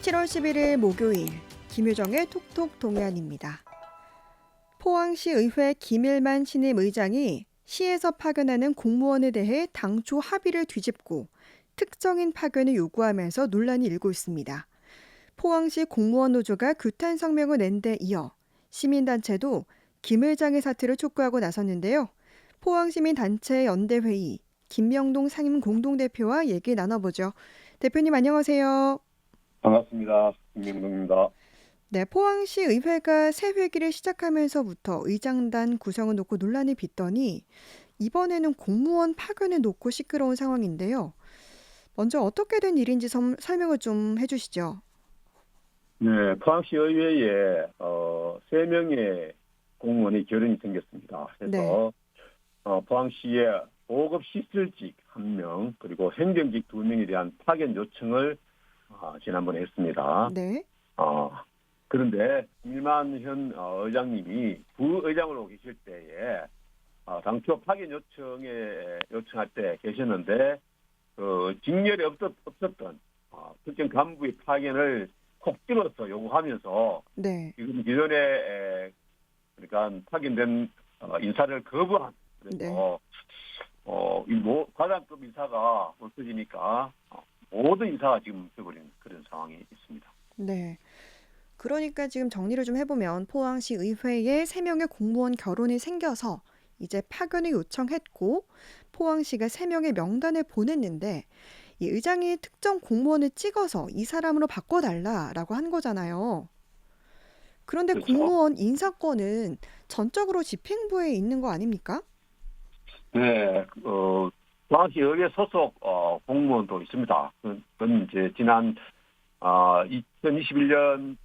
7월 11일 목요일 김효정의 톡톡 동해안입니다. 포항시 의회 김일만 신임 의장이 시에서 파견하는 공무원에 대해 당초 합의를 뒤집고 특정인 파견을 요구하면서 논란이 일고 있습니다. 포항시 공무원 노조가 규탄 성명을 낸 데 이어 시민단체도 김 의장의 사퇴를 촉구하고 나섰는데요. 포항시민단체 연대회의 김명동 상임 공동대표와 얘기 나눠보죠. 대표님 안녕하세요. 반갑습니다. 김명동입니다. 네, 포항시 의회가 새 회기를 시작하면서부터 의장단 구성을 놓고 논란이 빚더니 이번에는 공무원 파견을 놓고 시끄러운 상황인데요. 먼저 어떻게 된 일인지 설명을 좀 해주시죠. 네, 포항시 의회에 3명의 공무원의 결연이 생겼습니다. 네, 그래서 포항시의 고급 시설직 1명 그리고 행정직 2명에 대한 파견 요청을 지난번에 했습니다. 네, 어, 그런데 김일만 현 의장님이 부의장으로 계실 때에 당초 파견 요청할 때 계셨는데 직렬이 없었던 특정 간부의 파견을 콕 집어서 요구하면서 네, 지금 기존에 그러니까 파견된 인사를 거부한 네, 그래서 과장급 인사가 없어지니까 모든 인사가 지금 없어버린 그런 상황이 있습니다. 네. 그러니까 지금 정리를 좀 해보면 포항시 의회에 3명의 공무원 결혼이 생겨서 이제 파견을 요청했고 포항시가 3명의 명단을 보냈는데 이 의장이 특정 공무원을 찍어서 이 사람으로 바꿔달라라고 한 거잖아요. 그런데 그렇죠. 공무원 인사권은 전적으로 집행부에 있는 거 아닙니까? 네, 포항시 의회 소속 공무원도 있습니다. 그건 이제 지난 2021년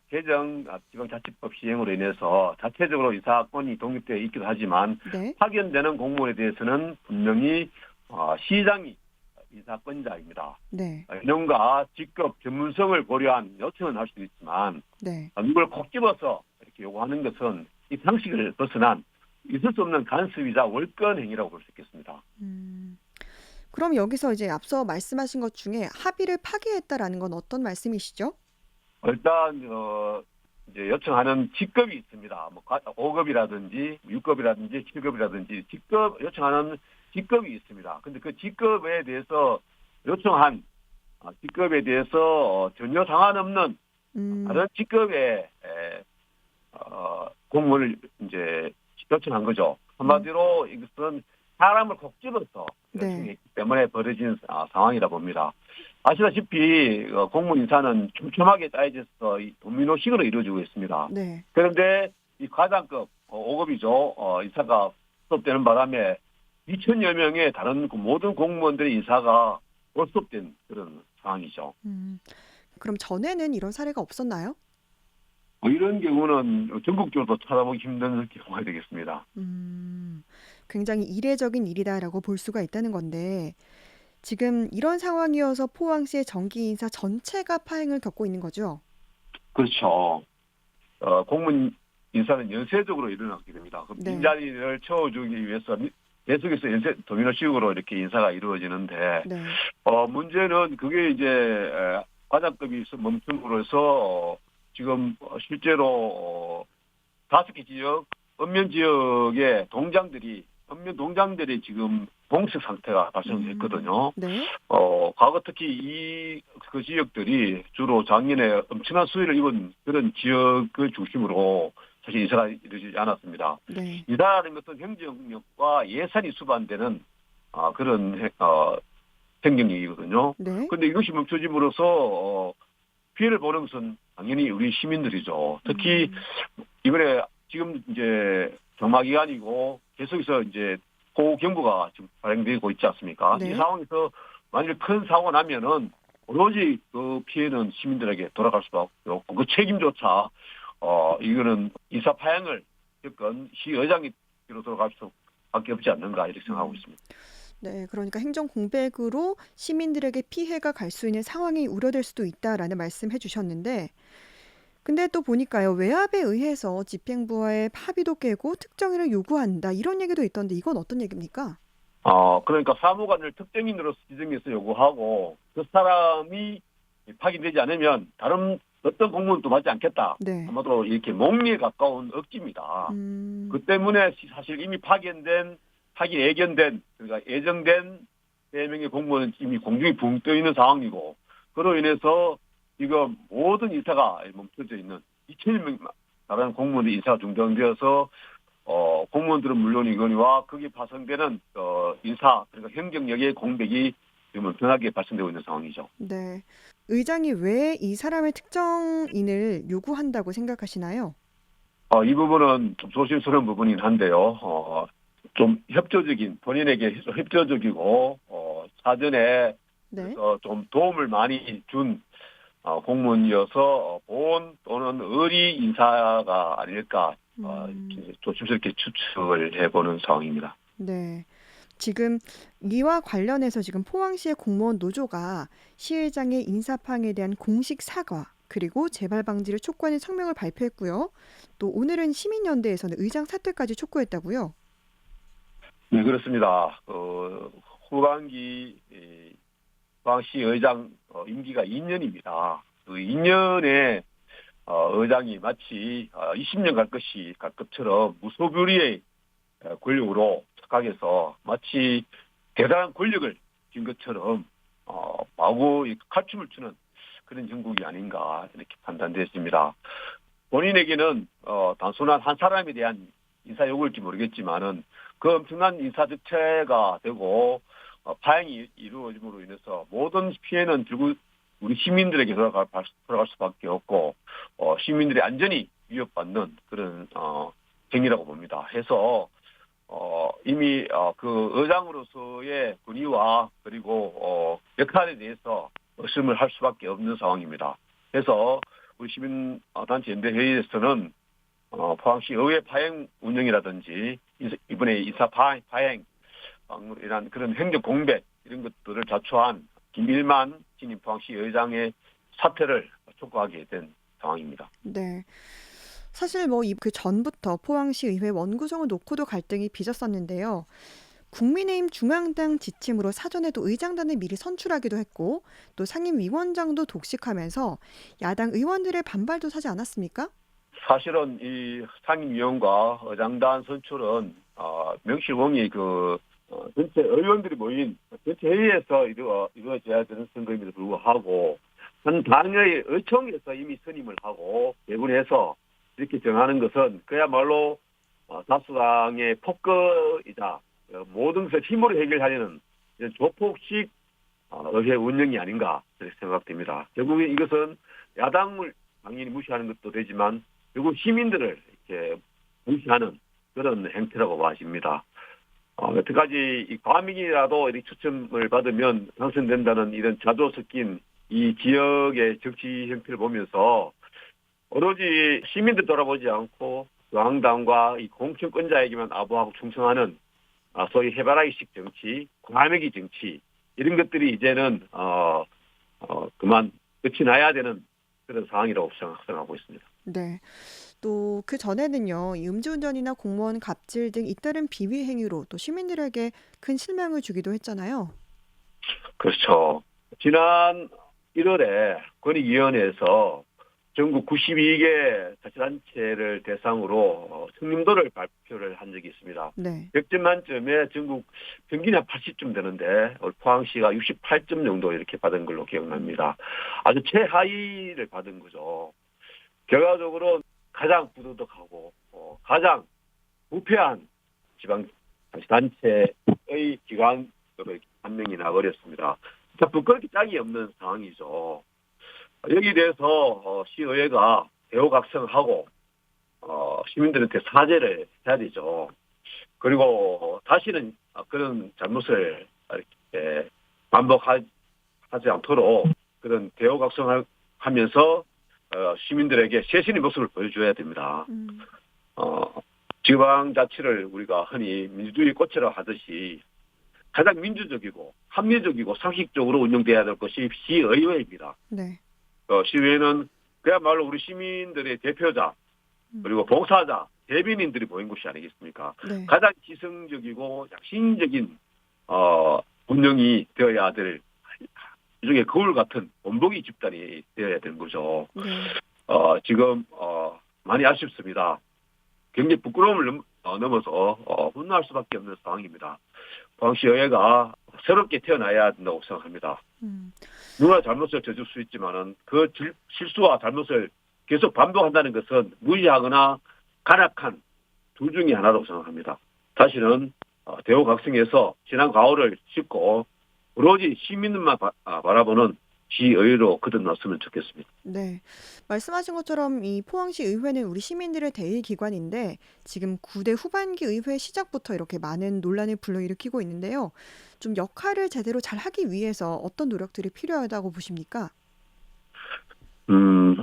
개정 지방자치법 시행으로 인해서 자체적으로 인사권이 독립되어 있기도 하지만 네, 파견되는 공무원에 대해서는 분명히 시장이 인사권자입니다. 네, 연령과 직급 전문성을 고려한 요청은 할 수도 있지만 네. 이걸 콕 집어서 이렇게 요구하는 것은 이 상식을 벗어난 있을 수 없는 간섭이자 월권 행위라고 볼 수 있겠습니다. 음, 그럼 여기서 이제 앞서 말씀하신 것 중에 합의를 파기했다라는 건 어떤 말씀이시죠? 일단 이제 요청하는 직급이 있습니다. 뭐 5급이라든지 6급이라든지 7급이라든지 직급 요청하는 직급이 있습니다. 근데 그 직급에 대해서 요청한 직급에 대해서 전혀 상관없는 음, 다른 직급의 공무원을 이제 요청한 거죠. 음, 한마디로 이것은 사람을 콕 집어서 네, 요청했기 때문에 벌어진 상황이라 봅니다. 아시다시피 공무원 인사는 촘촘하게 짜여져서 이 도미노식으로 이루어지고 있습니다. 네. 그런데 이 과장급 5급이죠. 인사가 스톱되는 바람에 2천여 명의 다른 그 모든 공무원들의 인사가 스톱된 그런 상황이죠. 음, 그럼 전에는 이런 사례가 없었나요? 이런 경우는 전국적으로 찾아보기 힘든 경우가 되겠습니다. 음, 굉장히 이례적인 일이다라고 볼 수가 있다는 건데, 지금 이런 상황이어서 포항시의 정기 인사 전체가 파행을 겪고 있는 거죠? 그렇죠. 공무원 인사는 연쇄적으로 일어나게 됩니다. 그럼 네, 빈자리를 채워주기 위해서 계속해서 도미노식으로 이렇게 인사가 이루어지는데, 네, 문제는 그게 이제 과장급이 멈춤으로 해서 지금 실제로 5개 지역, 읍면 지역의 읍면 동장들이 지금 봉쇄 상태가 발생했거든요. 네, 과거 특히 그 지역들이 주로 작년에 엄청난 수해를 입은 그런 지역을 중심으로 사실 인사가 이루어지지 않았습니다. 네, 이다라는 것은 행정력과 예산이 수반되는 그런 행정력이거든요. 네, 그런데 이것이 멈춰짐으로써 피해를 보는 것은 당연히 우리 시민들이죠. 특히 음, 이번에 지금 이제 경마 기간이고 계속해서 이제 고경보가 지금 발행되고 있지 않습니까? 이 네, 상황에서 만일 큰 사고 나면은 오로지 그 피해는 시민들에게 돌아갈 수밖에 없고 그 책임조차 이거는 인사 파행을 겪은 시의장이 뒤로 돌아갈 수밖에 없지 않는가 이렇게 생각하고 음, 있습니다. 네, 그러니까 행정 공백으로 시민들에게 피해가 갈 수 있는 상황이 우려될 수도 있다라는 말씀 해주셨는데, 근데 또 보니까요, 외압에 의해서 집행부와의 합의도 깨고 특정인을 요구한다 이런 얘기도 있던데 이건 어떤 얘기입니까? 그러니까 사무관을 특정인으로 지정해서 요구하고 그 사람이 파기되지 않으면 다른 어떤 공무원도 받지 않겠다. 네. 아마도 이렇게 목리에 가까운 억지입니다. 그 때문에 사실 이미 예견된, 그러니까 예정된 3명의 공무원은 이미 공중에 붕 떠 있는 상황이고, 그로 인해서 지금 모든 인사가 멈춰져 있는 2,000명 나라는 공무원의 인사가 중단되어서 공무원들은 물론이거니와 거기에 파생되는 인사, 그러니까 행정력의 공백이 지금 엄청나게 발생되고 있는 상황이죠. 네. 의장이 왜 이 사람의 특정인을 요구한다고 생각하시나요? 이 부분은 좀 조심스러운 부분이긴 한데요. 좀 본인에게 협조적이고, 사전에 네. 그래서 좀 도움을 많이 준 공무원이어서 본 또는 의리 인사가 아닐까, 음, 조심스럽게 추측을 해보는 상황입니다. 네. 지금 이와 관련해서 지금 포항시의 공무원 노조가 시의장의 인사파행에 대한 공식 사과 그리고 재발 방지를 촉구하는 성명을 발표했고요. 또 오늘은 시민연대에서는 의장 사퇴까지 촉구했다고요. 네, 그렇습니다. 후반기 포항시 의장 임기가 2년입니다. 그 2년에 의장이 마치 20년 갈 것처럼 무소불위의 권력으로 착각해서 마치 대단한 권력을 쥔 것처럼 마구 칼춤을 추는 그런 형국이 아닌가 이렇게 판단됐습니다. 본인에게는 단순한 한 사람에 대한 인사 요구일지 모르겠지만은 그 엄청난 인사 적체가 되고 파행이 이루어짐으로 인해서 모든 피해는 결국 우리 시민들에게 돌아갈 수밖에 없고 시민들의 안전이 위협받는 그런 행위라고 봅니다. 해서 이미 그 의장으로서의 권위와 그리고 역할에 대해서 의심을 할 수밖에 없는 상황입니다. 그래서 우리 시민단체 연대회의에서는 포항시 의회 파행 운영이라든지 이번에 인사 파행 이란 그런 행정 공백 이런 것들을 자초한 김일만 신임 포항시 의장의 사퇴를 촉구하게 된 상황입니다. 네. 사실 뭐 그 전부터 포항시 의회 원구성을 놓고도 갈등이 빚었었는데요. 국민의힘 중앙당 지침으로 사전에도 의장단을 미리 선출하기도 했고 또 상임위원장도 독식하면서 야당 의원들의 반발도 사지 않았습니까? 사실은 이 상임위원과 의장단 선출은 명실공히 전체 의원들이 모인 전체 회의에서 이루어져야 되는 선거임에도 불구하고 한 당의 의총에서 이미 선임을 하고 배분해서 이렇게 정하는 것은 그야말로 다수당의 폭거이자 모든 것을 힘으로 해결하려는 이런 조폭식 의회 운영이 아닌가 이렇게 생각됩니다. 결국에 이것은 야당을 당연히 무시하는 것도 되지만 결국 시민들을 이렇게 무시하는 그런 행태라고 봐집니다. 여태까지 이 과민이라도 이렇게 추첨을 받으면 당선된다는 이런 자조 섞인 이 지역의 정치 형태를 보면서 오로지 시민들 돌아보지 않고 중앙당과 이 공천권자에게만 아부하고 충성하는 소위 해바라기식 정치, 과메기 정치 이런 것들이 이제는 그만 끝이 나야 되는 그런 상황이라고 생각하고 있습니다. 네. 또 그 전에는요, 이 음주운전이나 공무원 갑질 등 잇따른 비위 행위로 또 시민들에게 큰 실망을 주기도 했잖아요. 그렇죠. 지난 1월에 권익위원회에서 전국 92개 자치단체를 대상으로 청림도를 발표를 한 적이 있습니다. 네. 100점 만점에 전국 평균이 한 80점 되는데 포항시가 68점 정도 이렇게 받은 걸로 기억납니다. 아주 최하위를 받은 거죠. 결과적으로 가장 부도덕하고 가장 부패한 지방자치단체의 기관으로 한 명이 나버렸습니다. 진짜 부끄럽게 짝이 없는 상황이죠. 여기에 대해서 시의회가 대우각성하고 시민들한테 사죄를 해야 되죠. 그리고 다시는 그런 잘못을 이렇게 반복하지 않도록 그런 대우각성하면서 시민들에게 세신의 모습을 보여줘야 됩니다. 지방자치를 우리가 흔히 민주주의 꽃이라 하듯이 가장 민주적이고 합리적이고 상식적으로 운영돼야 될 것이 시의회입니다. 네. 시의회는 그야말로 우리 시민들의 대표자 그리고 봉사자, 대변인들이 모인 곳이 아니겠습니까? 네. 가장 지성적이고 양심적인 운영이 되어야 될 일종의 거울 같은 본보기 집단이 되어야 되는 거죠. 네. 지금 많이 아쉽습니다. 굉장히 부끄러움을 넘어서 분노할 수밖에 없는 상황입니다. 포항시 의회가 새롭게 태어나야 된다고 생각합니다. 음, 누구나 잘못을 저질 수 있지만은 그 실수와 잘못을 계속 반복한다는 것은 무지하거나 간악한 둘 중에 하나라고 생각합니다. 다시는 대우각성에서 지난 과오를 짚고 오로지 시민들만 바라보는 시의회로 거듭났으면 좋겠습니다. 네. 말씀하신 것처럼 이 포항시 의회는 우리 시민들의 대의기관인데 지금 9대 후반기 의회 시작부터 이렇게 많은 논란을 불러일으키고 있는데요. 좀 역할을 제대로 잘 하기 위해서 어떤 노력들이 필요하다고 보십니까?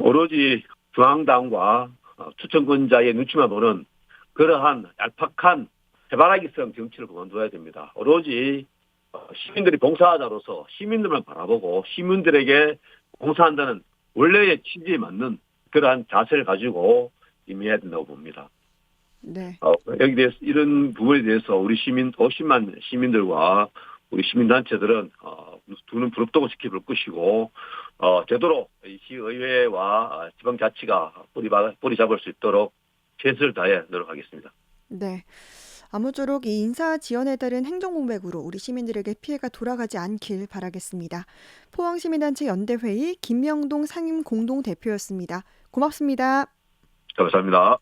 오로지 중앙당과 추천권자의 눈치만 보는 그러한 얄팍한 해바라기성 정치를 그만둬야 됩니다. 오로지 시민들이 봉사자로서 시민들만 바라보고 시민들에게 봉사한다는 원래의 취지에 맞는 그러한 자세를 가지고 임해야 된다고 봅니다. 네. 여기 대해서 이런 부분에 대해서 우리 50만 시민들과 우리 시민단체들은 두 눈 부릅뜨고 지켜볼 것이고 되도록 이 시의회와 지방자치가 뿌리 잡을 수 있도록 최선을 다해 노력하겠습니다. 네. 아무쪼록 이 인사 지연에 따른 행정공백으로 우리 시민들에게 피해가 돌아가지 않길 바라겠습니다. 포항시민단체 연대회의 김명동 상임 공동대표였습니다. 고맙습니다. 감사합니다.